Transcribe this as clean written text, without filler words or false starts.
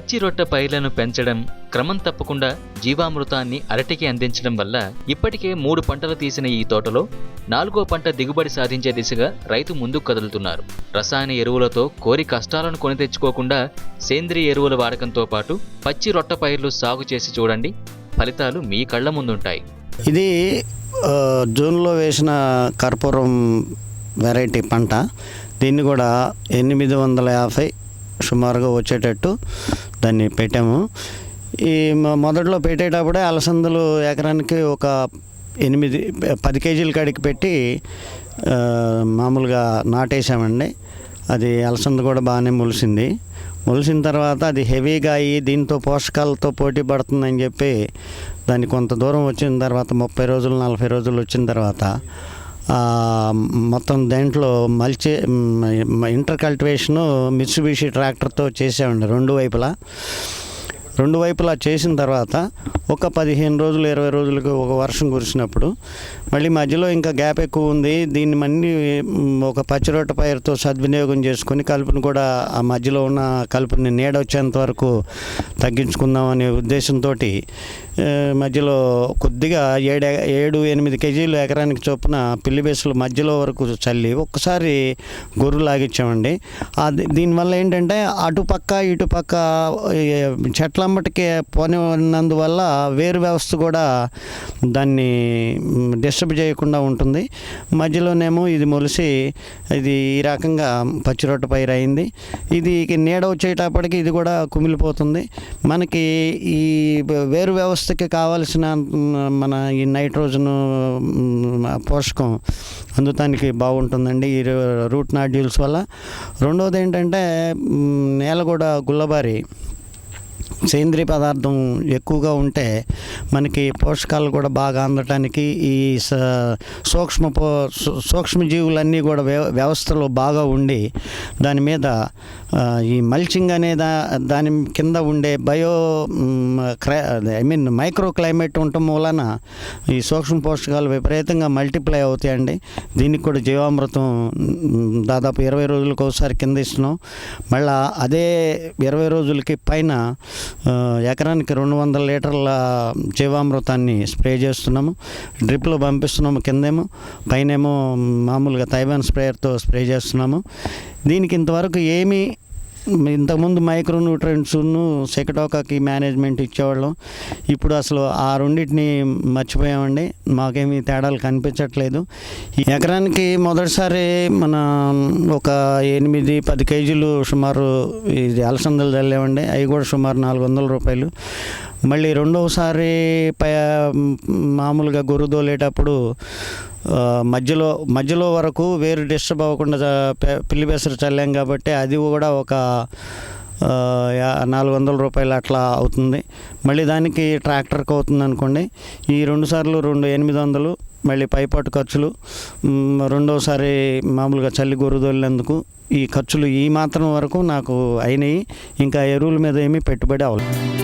పచ్చి రొట్టె పైర్లను పెంచడం, క్రమం తప్పకుండా జీవామృతాన్ని అరటికి అందించడం వల్ల ఇప్పటికే 3 పంటలు తీసిన ఈ తోటలో 4వ పంట దిగుబడి సాధించే దిశగా రైతు ముందుకు కదులుతున్నారు. రసాయన ఎరువులతో కోరి కష్టాలను కొని తెచ్చుకోకుండా సేంద్రియ ఎరువుల వాడకంతో పాటు పచ్చి రొట్టె పైర్లు సాగు చేసి చూడండి, ఫలితాలు మీ కళ్ల ముందుంటాయి. ఇది జూన్లో వేసిన కర్పూరం వెరైటీ పంట. దీన్ని కూడా 850 సుమారుగా వచ్చేటట్టు దాన్ని పెట్టాము. ఈ మొదట్లో పెట్టేటప్పుడే అలసందలు ఎకరానికి ఒక 8-10 కేజీల కాడికి పెట్టి మామూలుగా నాటేసామండి. అది అలసంద కూడా బాగానే మొలిసిన తర్వాత అది హెవీగా అయ్యి దీంతో పోషకాలతో పోటీ పడుతుందని చెప్పి దాన్ని కొంత దూరం వచ్చిన తర్వాత 30 రోజులు 40 రోజులు వచ్చిన తర్వాత మొత్తం దాంట్లో ఇంటర్ కల్టివేషను మిత్సుబిషి ట్రాక్టర్తో చేసామండి. రెండు వైపులా చేసిన తర్వాత ఒక 15 రోజులు 20 రోజులకు ఒక వర్షం కురిసినప్పుడు మళ్ళీ మధ్యలో ఇంకా గ్యాప్ ఎక్కువ ఉంది, దీన్ని మళ్ళీ ఒక పచ్చి రొట్టె పైరుతో సద్వినియోగం చేసుకొని కలుపుని కూడా ఆ మధ్యలో ఉన్న కలుపుని నీడ వచ్చేంత వరకు తగ్గించుకుందాం అనే ఉద్దేశంతో మధ్యలో కొద్దిగా 7-8 కేజీలు ఎకరానికి చొప్పున పిల్లి బేసులు మధ్యలో వరకు చల్లి ఒక్కసారి గొర్రు లాగించామండి. దీనివల్ల ఏంటంటే అటుపక్క ఇటుపక్క చెట్లమ్మటికి పోనినందువల్ల వేరు వ్యవస్థ కూడా దాన్ని డిస్టర్బ్ చేయకుండా ఉంటుంది. మధ్యలోనేమో ఇది మొలిసి ఇది ఈ రకంగా పచ్చి రొట్టె పైరు అయింది. ఇది నీడ వచ్చేటప్పటికి ఇది కూడా కుమిలిపోతుంది. మనకి ఈ వేరు వ్యవస్థకి కావాల్సిన మన ఈ నైట్రోజన్ పోషకం అందుతానికి బాగుంటుందండి ఈ రూట్ నాడ్యూల్స్ వల్ల. రెండవది ఏంటంటే నేల కూడా గుల్లబారి సేంద్రియ పదార్థం ఎక్కువగా ఉంటే మనకి పోషకాలు కూడా బాగా అందటానికి ఈ సూక్ష్మజీవులన్నీ కూడా వ్యవస్థలో బాగా ఉండి దాని మీద ఈ మల్చింగ్ అనే దాని కింద ఉండే మైక్రో క్లైమేట్ ఉండటం వలన ఈ సూక్ష్మ పోషకాలు విపరీతంగా మల్టిప్లై అవుతాయండి. దీనికి కూడా జీవామృతం దాదాపు 20 రోజులకు ఒకసారి కింద ఇస్తున్నాం. మళ్ళీ అదే 20 రోజులకి పైన ఎకరానికి 200 లీటర్ల జీవామృతాన్ని స్ప్రే చేస్తున్నాము. డ్రిప్లో పంపిస్తున్నాము, కిందేమో పైనేమో మామూలుగా తైవాన్ స్ప్రేయర్తో స్ప్రే చేస్తున్నాము. దీనికి ఇంతవరకు ఏమీ ఇంతకుముందు మైక్రో న్యూట్రియంట్స్ను సెకటోకాకి మేనేజ్మెంట్ ఇచ్చేవాళ్ళం. ఇప్పుడు అసలు ఆ రెండింటిని మర్చిపోయామండి. మాకేమీ తేడాలు కనిపించట్లేదు. ఎకరానికి మొదటిసారి మన ఒక 8-10 కేజీలు సుమారు ఇది అలసందలు చల్లామండి. అవి కూడా సుమారు 400 రూపాయలు. మళ్ళీ రెండవసారి మామూలుగా గొర్రు దోలేటప్పుడు మధ్యలో వరకు వేరు డిస్టర్బ్ అవ్వకుండా పిల్లి బెసరు చల్లాం కాబట్టి అది కూడా ఒక 400 రూపాయలు అట్లా అవుతుంది. మళ్ళీ దానికి ట్రాక్టర్కి అవుతుంది అనుకోండి. ఈ 2 సార్లు 800, మళ్ళీ పైపాటు ఖర్చులు, రెండోసారి మామూలుగా చల్లి గొర్రు దోలినందుకు ఈ ఖర్చులు ఈ మాత్రం వరకు నాకు అయినాయి. ఇంకా ఎరువుల మీద ఏమీ పెట్టుబడి అవ్వలేదు.